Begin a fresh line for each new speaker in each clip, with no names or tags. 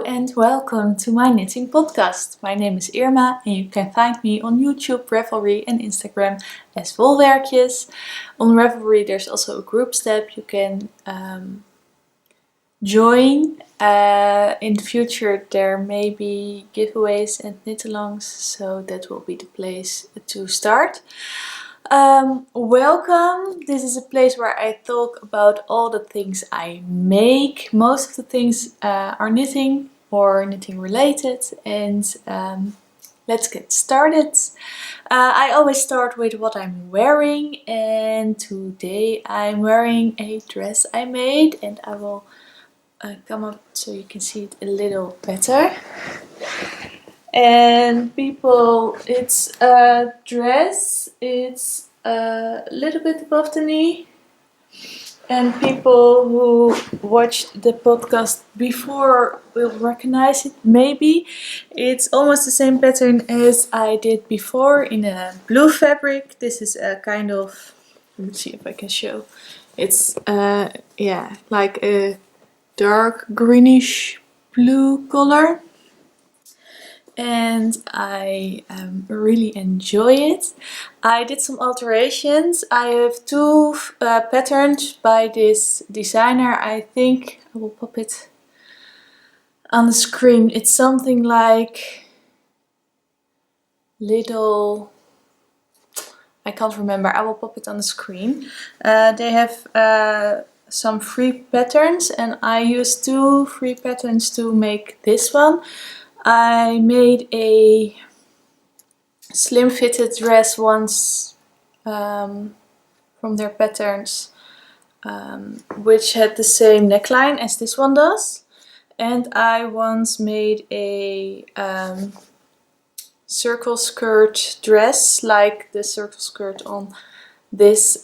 and welcome to my knitting podcast. My name is Irma and you can find me on YouTube, Ravelry and Instagram as Wolwerkjes. On Ravelry there's also a group step you can join. In the future there may be giveaways and knit-alongs, so that will be the place to start. Welcome! This is a place where I talk about all the things I make. Most of the things are knitting or knitting related, and let's get started. I always start with what I'm wearing, and today I'm wearing a dress I made, and I will come up so you can see it a little better. And people, it's a dress, it's a little bit above the knee, and people who watched the podcast before will recognize it maybe. It's almost the same pattern as I did before in a blue fabric. This is a kind of, let's see if I can show. It's like a dark greenish blue color. And I really enjoy it. I did some alterations. I have two patterns by this designer. I think I will pop it on the screen. It's something like little, I can't remember. I will pop it on the screen. They have some free patterns, and I used two free patterns to make this one. I made a slim fitted dress once from their patterns, which had the same neckline as this one does. And I once made a circle skirt dress, like the circle skirt on this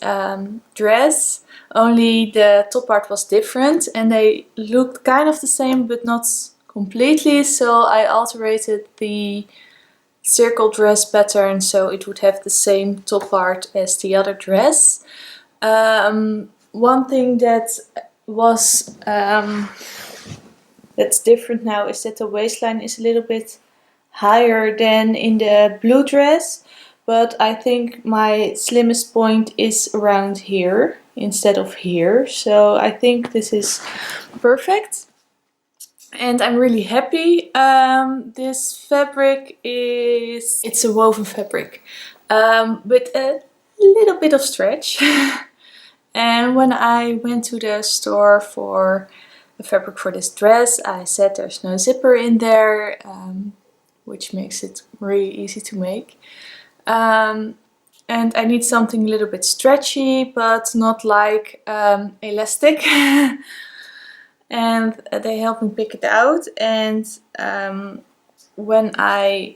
dress, only the top part was different, and they looked kind of the same but not completely, so I alterated the circle dress pattern so it would have the same top part as the other dress. One thing that was that's different now is that the waistline is a little bit higher than in the blue dress, but I think my slimmest point is around here instead of here, so I think this is perfect. And I'm really happy. This fabric it's a woven fabric with a little bit of stretch. And when I went to the store for the fabric for this dress, I said there's no zipper in there, which makes it really easy to make. And I need something a little bit stretchy, but not like elastic. And they helped me pick it out, and when I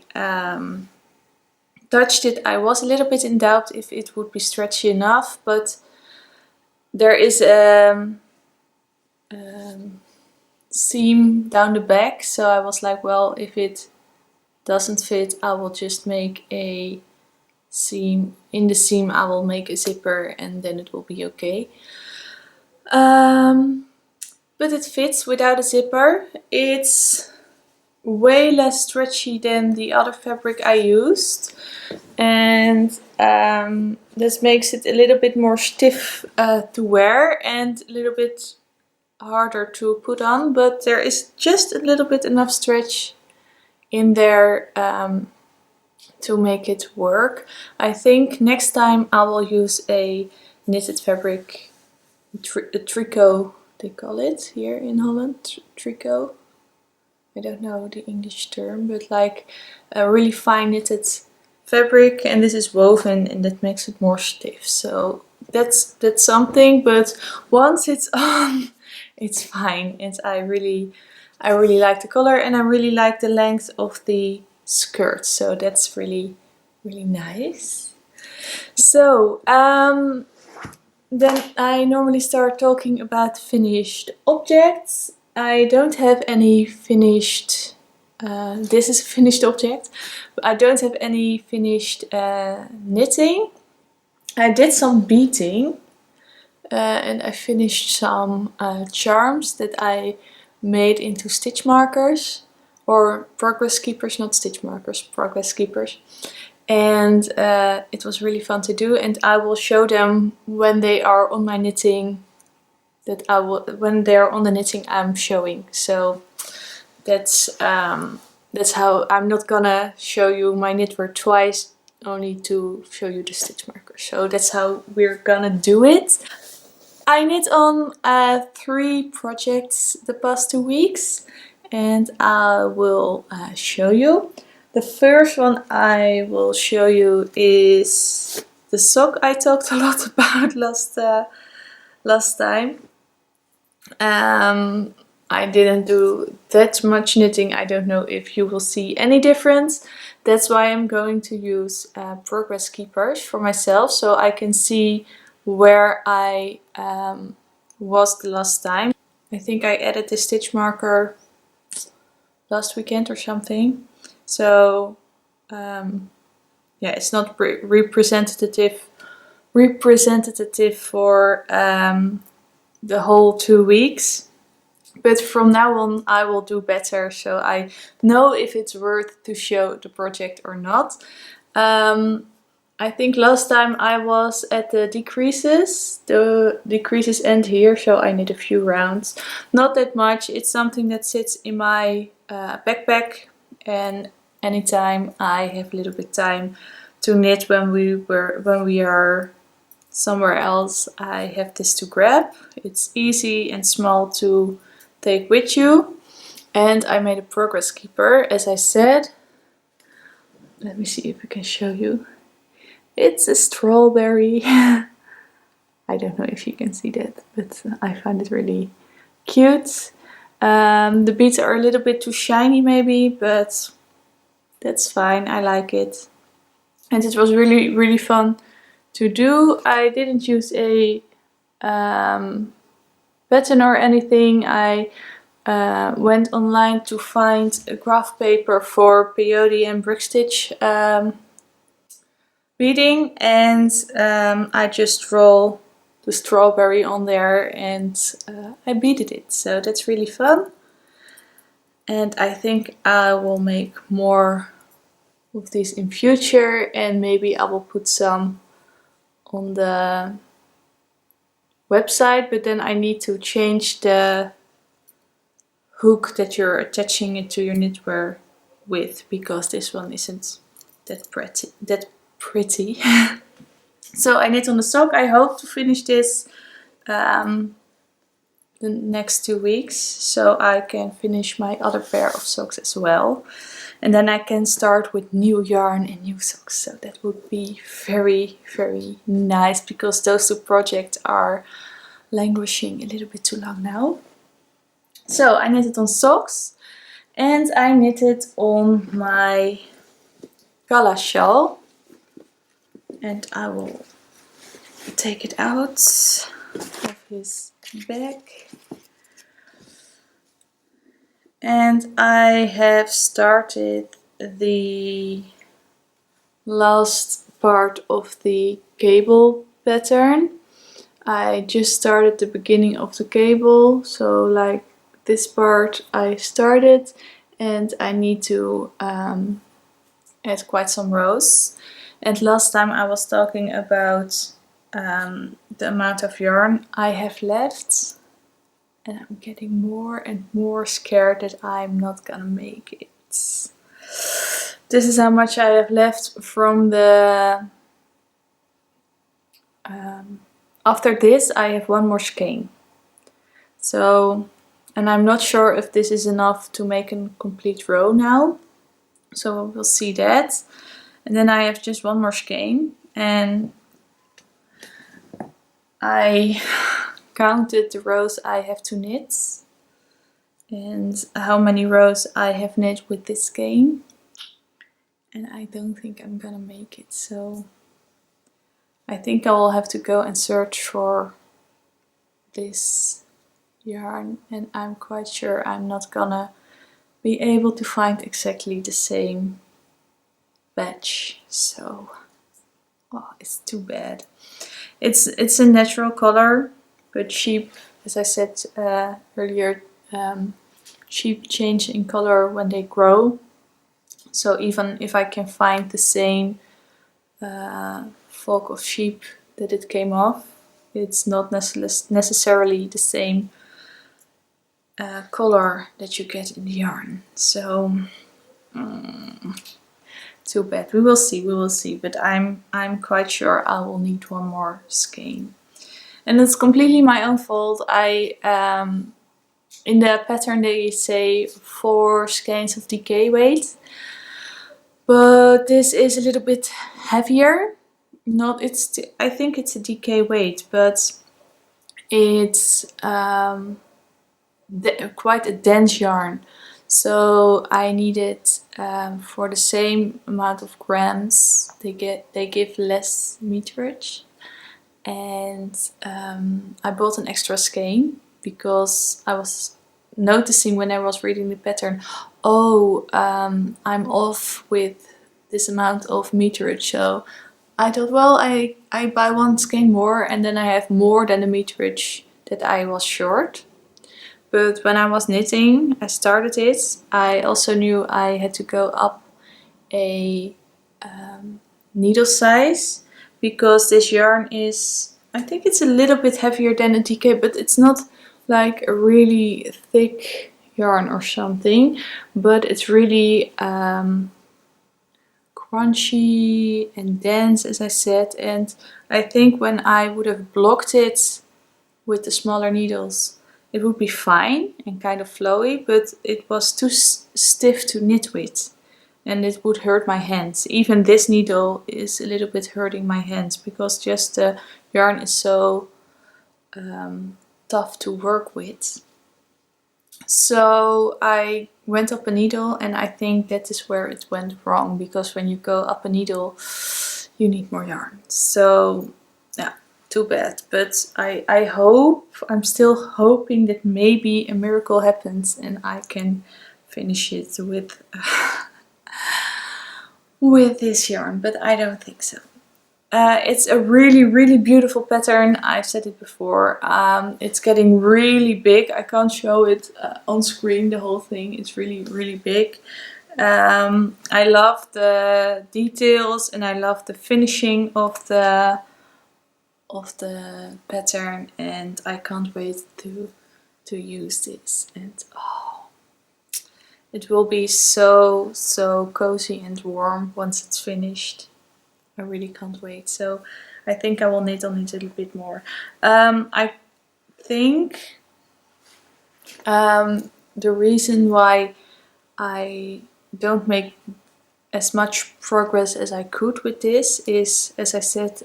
touched it I was a little bit in doubt if it would be stretchy enough, but there is a seam down the back, so I was like, well, if it doesn't fit I will just make a seam. In the seam I will make a zipper and then it will be okay. But it fits without a zipper. It's way less stretchy than the other fabric I used. And this makes it a little bit more stiff to wear and a little bit harder to put on. But there is just a little bit enough stretch in there to make it work. I think next time I will use a knitted fabric, a tricot. They call it here in Holland, tricot. I don't know the English term, but like a really fine knitted fabric, and this is woven and that makes it more stiff. So that's something, but once it's on, it's fine. And I really like the color, and I really like the length of the skirt. So that's really nice. So then I normally start talking about finished objects. I don't have any finished, this is a finished object, but I don't have any finished knitting. I did some beading and I finished some charms that I made into stitch markers, or progress keepers, not stitch markers, progress keepers. And it was really fun to do, and I will show them when they are on my knitting, when they're on the knitting I'm showing. So that's how I'm not gonna show you my knitwear twice, only to show you the stitch markers. So that's how we're gonna do it. I knit on 3 projects the past 2 weeks, and I will show you. The first one I will show you is the sock I talked a lot about last time. I didn't do that much knitting. I don't know if you will see any difference. That's why I'm going to use progress keepers for myself, so I can see where I was the last time. I think I added the stitch marker last weekend or something. So yeah, it's not representative for the whole 2 weeks. But from now on I will do better, so I know if it's worth to show the project or not. I think last time I was at the decreases. The decreases end here, so I knit a few rounds. Not that much. It's something that sits in my backpack, and anytime I have a little bit time to knit when we are somewhere else, I have this to grab. It's easy and small to take with you. And I made a progress keeper, as I said. Let me see if I can show you. It's a strawberry. I don't know if you can see that, but I find it really cute. The beads are a little bit too shiny maybe, but that's fine. I like it. And it was really, really fun to do. I didn't use a pattern or anything. I went online to find a graph paper for peyote and brick stitch beading, and I just roll the strawberry on there and I beaded it. So that's really fun. And I think I will make more of these in future, and maybe I will put some on the website, but then I need to change the hook that you're attaching it to your knitwear with, because this one isn't that pretty. So I knit on the sock. I hope to finish this the next 2 weeks, so I can finish my other pair of socks as well. And then I can start with new yarn and new socks. So that would be very, very nice, because those 2 projects are languishing a little bit too long now. So I knitted on socks, and I knitted on my calla shawl. And I will take it out of his bag. And I have started the last part of the cable pattern. I just started the beginning of the cable, so like this part I started, and I need to add quite some rows. And last time I was talking about the amount of yarn I have left, and I'm getting more and more scared that I'm not gonna make it. This is how much I have left from the... after this I have 1 more skein. So, and I'm not sure if this is enough to make a complete row now. So we'll see that. And then I have just 1 more skein, and I counted the rows I have to knit and how many rows I have knit with this skein, and I don't think I'm gonna make it. So I think I will have to go and search for this yarn, and I'm quite sure I'm not gonna be able to find exactly the same batch. So, oh, it's too bad. It's a natural color, but cheap, as I said earlier. sheep change in color when they grow. So even if I can find the same flock of sheep that it came off, it's not necessarily the same color that you get in the yarn. So too bad. We will see. But I'm quite sure I will need one more skein. And it's completely my own fault. In the pattern they say 4 skeins of DK weight, but this is a little bit heavier. I think it's a DK weight, but it's quite a dense yarn. So I needed for the same amount of grams, they give less meterage. And I bought an extra skein because I was noticing when I was reading the pattern, I'm off with this amount of meterage. So I thought, well, I buy 1 skein more and then I have more than the meterage that I was short. But when I was knitting, I started it, I also knew I had to go up a needle size, because this yarn is, I think it's a little bit heavier than a DK, but it's not like a really thick yarn or something, but it's really crunchy and dense, as I said. And I think when I would have blocked it with the smaller needles, it would be fine and kind of flowy, but it was too stiff to knit with. And it would hurt my hands. Even this needle is a little bit hurting my hands because just the yarn is so tough to work with. So I went up a needle, and I think that is where it went wrong, because when you go up a needle you need more yarn. So yeah, too bad. But I'm still hoping that maybe a miracle happens and I can finish it with this yarn, but I don't think so. It's a really beautiful pattern. I've said it before. It's getting really big. I can't show it on screen, the whole thing. It's really big. I love the details and I love the finishing of the pattern, and I can't wait to use this. And it will be so cozy and warm once it's finished. I really can't wait. So I think I will knit on it a little bit more. I think the reason why I don't make as much progress as I could with this is, as I said,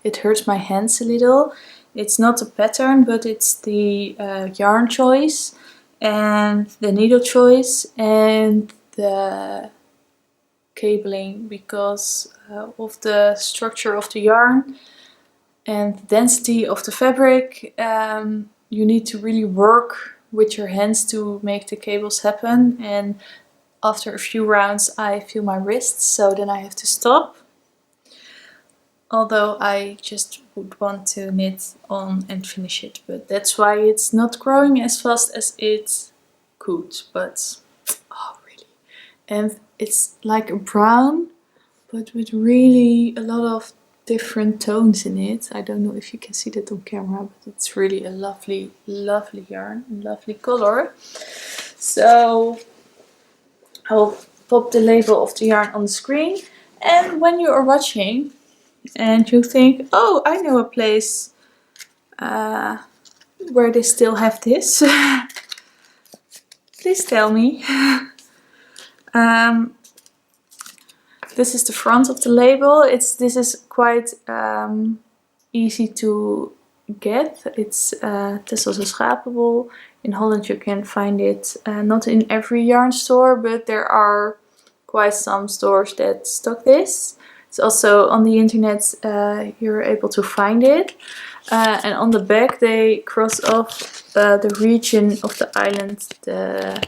it hurts my hands a little. It's not the pattern, but it's the yarn choice and the needle choice and the cabling, because of the structure of the yarn and the density of the fabric. You need to really work with your hands to make the cables happen, and after a few rounds I feel my wrists, so then I have to stop. Although I just would want to knit on and finish it, but that's why it's not growing as fast as it could. But oh, really. And it's like a brown, but with really a lot of different tones in it. I don't know if you can see that on camera, but it's really a lovely yarn, a lovely color. So I'll pop the label of the yarn on the screen, and when you are watching and you think, oh, I know a place where they still have this, please tell me. This is the front of the label. This is quite easy to get. It's Tesselse Schapenwol. In Holland you can find it not in every yarn store, but there are quite some stores that stock this. It's also on the internet, you're able to find it. And on the back they cross off the region of the island the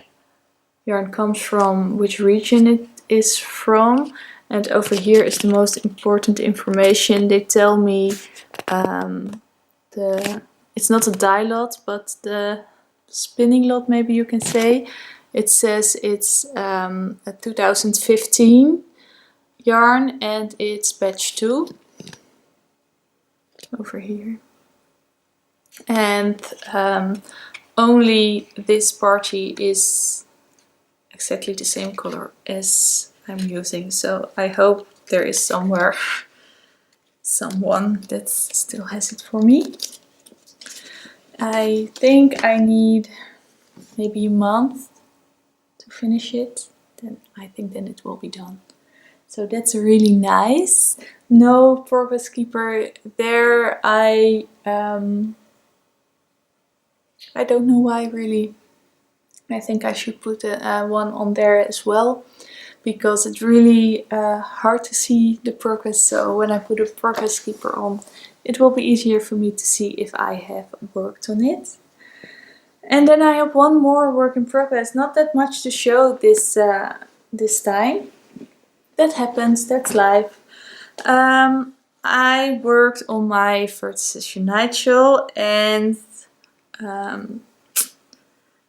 yarn comes from, which region it is from. And over here is the most important information. They tell me it's not a dye lot, but the spinning lot, maybe you can say. It says it's a 2015 yarn and it's batch 2 over here. And only this party is exactly the same color as I'm using. So I hope there is somewhere someone that still has it for me. I think I need maybe a month to finish it. Then I think then it will be done. So that's really nice. No progress keeper there. I don't know why really. I think I should put one on there as well, because it's really hard to see the progress. So when I put a progress keeper on, it will be easier for me to see if I have worked on it. And then I have one more work in progress. Not that much to show this this time. That happens, that's life. I worked on my vertices nightshell, and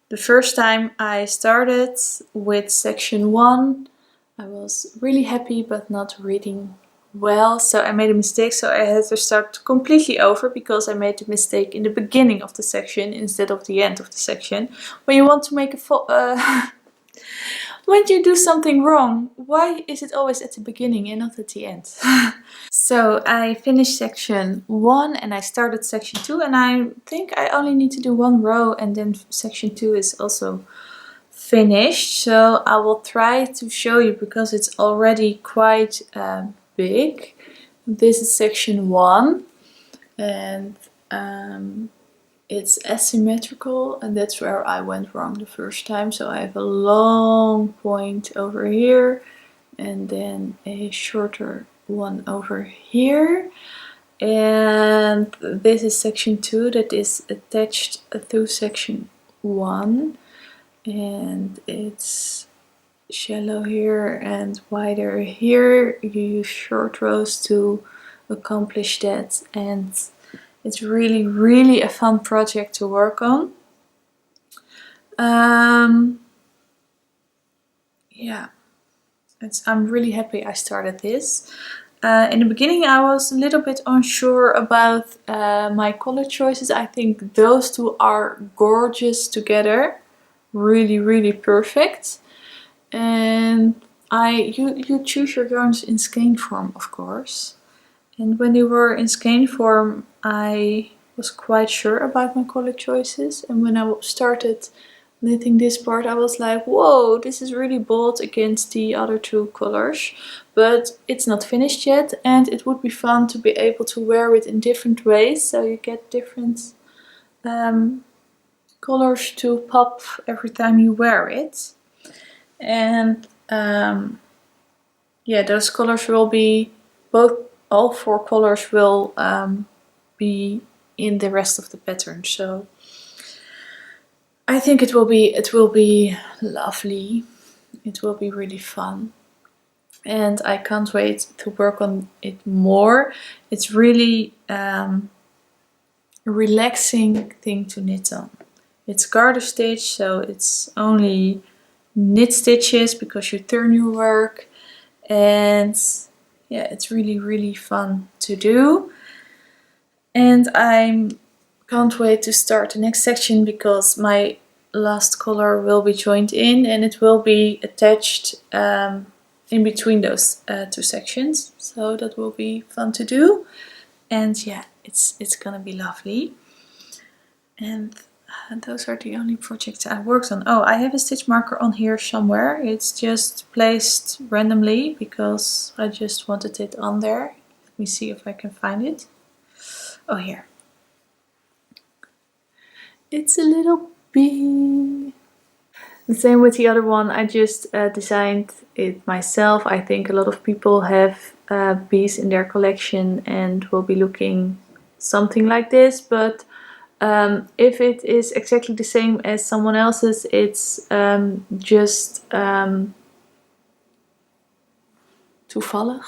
the first time I started with section 1, I was really happy but not reading well, so I made a mistake, so I had to start completely over because I made the mistake in the beginning of the section instead of the end of the section. When you want to make a when you do something wrong, why is it always at the beginning and not at the end? So I finished section 1 and I started section 2, and I think I only need to do 1 row and then section 2 is also finished. So I will try to show you because it's already quite big. This is section 1 and it's asymmetrical, and that's where I went wrong the first time. So I have a long point over here and then a shorter one over here. And this is section 2 that is attached to section 1. And it's shallow here and wider here. You use short rows to accomplish that, and it's really a fun project to work on. Yeah, I'm really happy I started this. In the beginning I was a little bit unsure about my color choices. I think those two are gorgeous together. Really perfect. And you choose your yarns in skein form, of course. And when they were in skein form, I was quite sure about my color choices. And when I started knitting this part, I was like, whoa, this is really bold against the other 2 colors. But it's not finished yet, and it would be fun to be able to wear it in different ways. So you get different colors to pop every time you wear it. And yeah, those colors will be all 4 colors will be in the rest of the pattern. So I think it will be lovely. It will be really fun. And I can't wait to work on it more. It's really a relaxing thing to knit on. It's garter stitch, so it's only knit stitches because you turn your work. And yeah, it's really fun to do. And I can't wait to start the next section because my last color will be joined in and it will be attached in between those 2 sections. So that will be fun to do. And yeah, it's gonna be lovely. And those are the only projects I worked on. Oh, I have a stitch marker on here somewhere. It's just placed randomly because I just wanted it on there. Let me see if I can find it. Oh, here. It's a little bee. The same with the other one. I just designed it myself. I think a lot of people have bees in their collection and will be looking something like this, but if it is exactly the same as someone else's, it's just toevallig.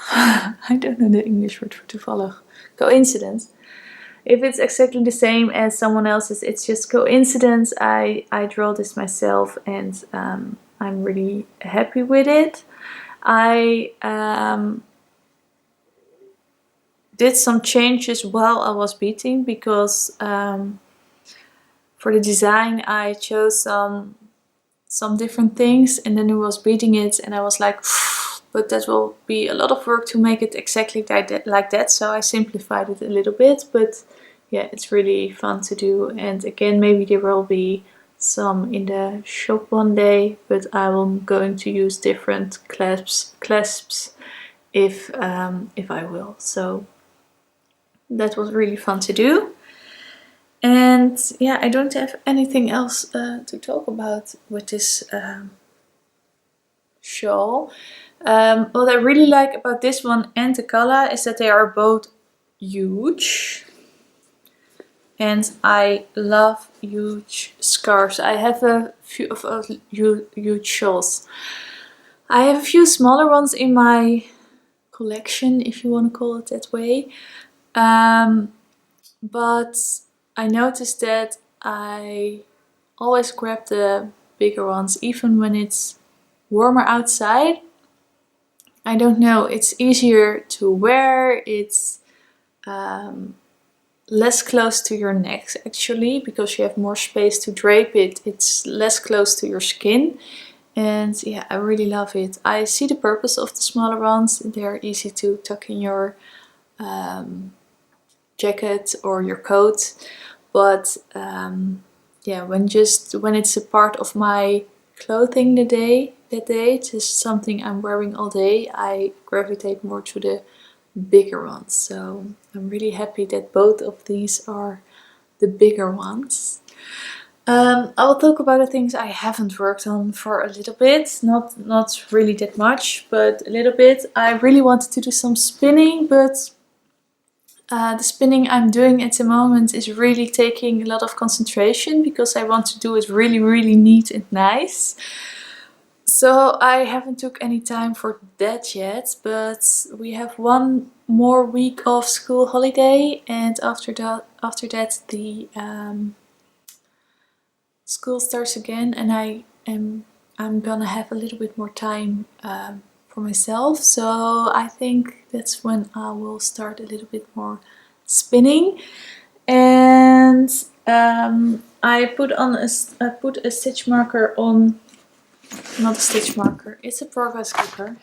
I don't know the English word for toevallig. Coincidence. if it's exactly the same as someone else's, it's just coincidence. I draw this myself, and I'm really happy with it. I did some changes while I was beating, because for the design I chose some different things, and then I was beating it and I was like, but that will be a lot of work to make it exactly like that, so I simplified it a little bit. But yeah, it's really fun to do, and again, maybe there will be some in the shop one day, but I'm going to use different clasps if I will. So that was really fun to do. And yeah, I don't have anything else to talk about with this shawl. What I really like about this one and the calla is that they are both huge. And I love huge scarves. I have a few of huge shawls. I have a few smaller ones in my collection, if you want to call it that way. But I noticed that I always grab the bigger ones, even when it's warmer outside. I don't know, it's easier to wear, it's less close to your neck actually, because you have more space to drape it. It's less close to your skin. And yeah, I really love it. I see the purpose of the smaller ones. They're easy to tuck in your jacket or your coat. But yeah, when it's a part of my clothing that day, it's just something I'm wearing all day, I gravitate more to the bigger ones. So I'm really happy that both of these are the bigger ones. I will talk about the things I haven't worked on for a little bit. Not really that much, but a little bit. I really wanted to do some spinning, but the spinning I'm doing at the moment is really taking a lot of concentration, because I want to do it really, really neat and nice. So I haven't took any time for that yet, but we have one more week of school holiday, and after that the school starts again, and I'm gonna have a little bit more time for myself. So I think that's when I will start a little bit more spinning. And I put a stitch marker on. Not a stitch marker, it's a progress keeper.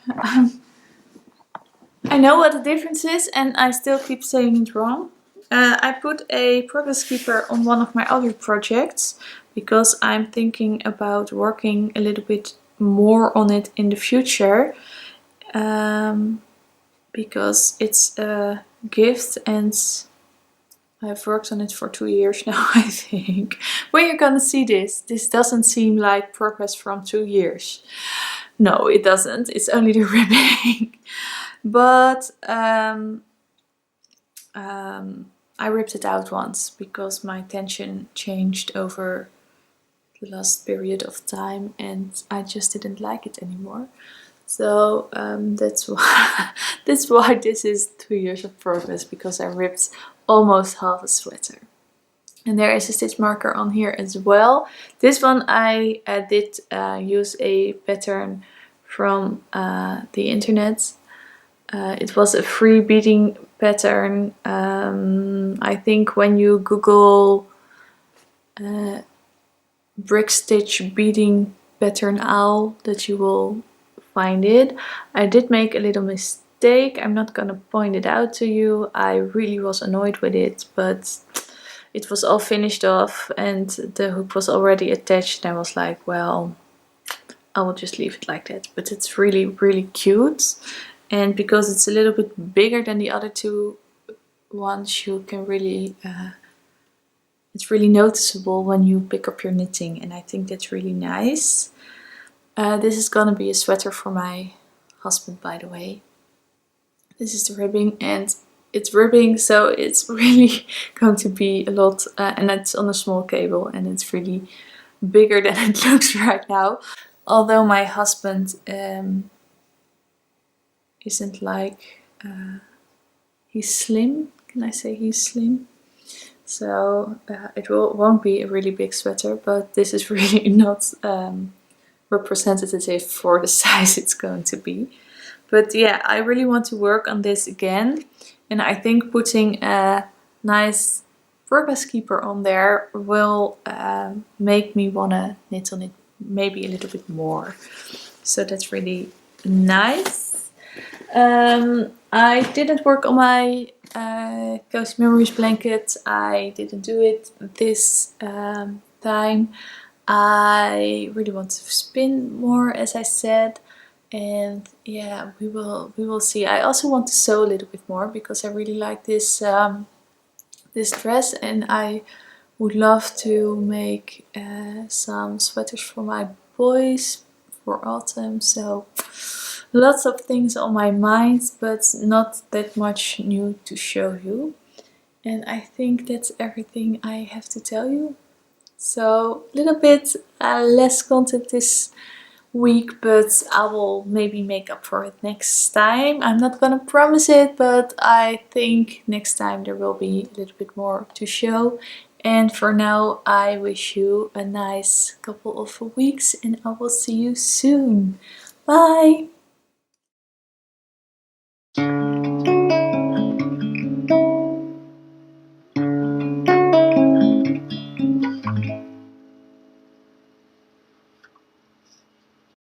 I know what the difference is, and I still keep saying it wrong. I put a progress keeper on one of my other projects, because I'm thinking about working a little bit more on it in the future. Because it's a gift, and I've worked on it for 2 years now, I think. When you're gonna see this doesn't seem like progress from 2 years. No, it doesn't. It's only the ribbing. But I ripped it out once, because my tension changed over the last period of time, and I just didn't like it anymore. So that's why this is 2 years of progress, because I ripped almost half a sweater. And there is a stitch marker on here as well. This one I did use a pattern from the internet. It was a free beading pattern. I think when you Google brick stitch beading pattern owl, that you will find it. I did make a little mistake. I'm not gonna point it out to you. I really was annoyed with it, but it was all finished off and the hook was already attached, and I was like, well, I will just leave it like that. But it's really, really cute, and because it's a little bit bigger than the other two ones, you can really it's really noticeable when you pick up your knitting, and I think that's really nice. This is gonna be a sweater for my husband, by the way. This is the ribbing, and it's ribbing, so it's really going to be a lot, and it's on a small cable, and it's really bigger than it looks right now. Although my husband isn't like, he's slim, can I say he's slim? So it won't be a really big sweater, but this is really not representative for the size it's going to be. But yeah, I really want to work on this again, and I think putting a nice purpose keeper on there will make me want to knit on it maybe a little bit more. So that's really nice. I didn't work on my Cozy Memories blanket. I didn't do it this time. I really want to spin more, as I said, and yeah, we will see. I also want to sew a little bit more because I really like this this dress, and I would love to make some sweaters for my boys for autumn. So lots of things on my mind, but not that much new to show you. And I think that's everything I have to tell you. So a little bit less content this week, but I will maybe make up for it next time. I'm not gonna promise it, but I think next time there will be a little bit more to show. And for now, I wish you a nice couple of weeks, and I will see you soon. Bye!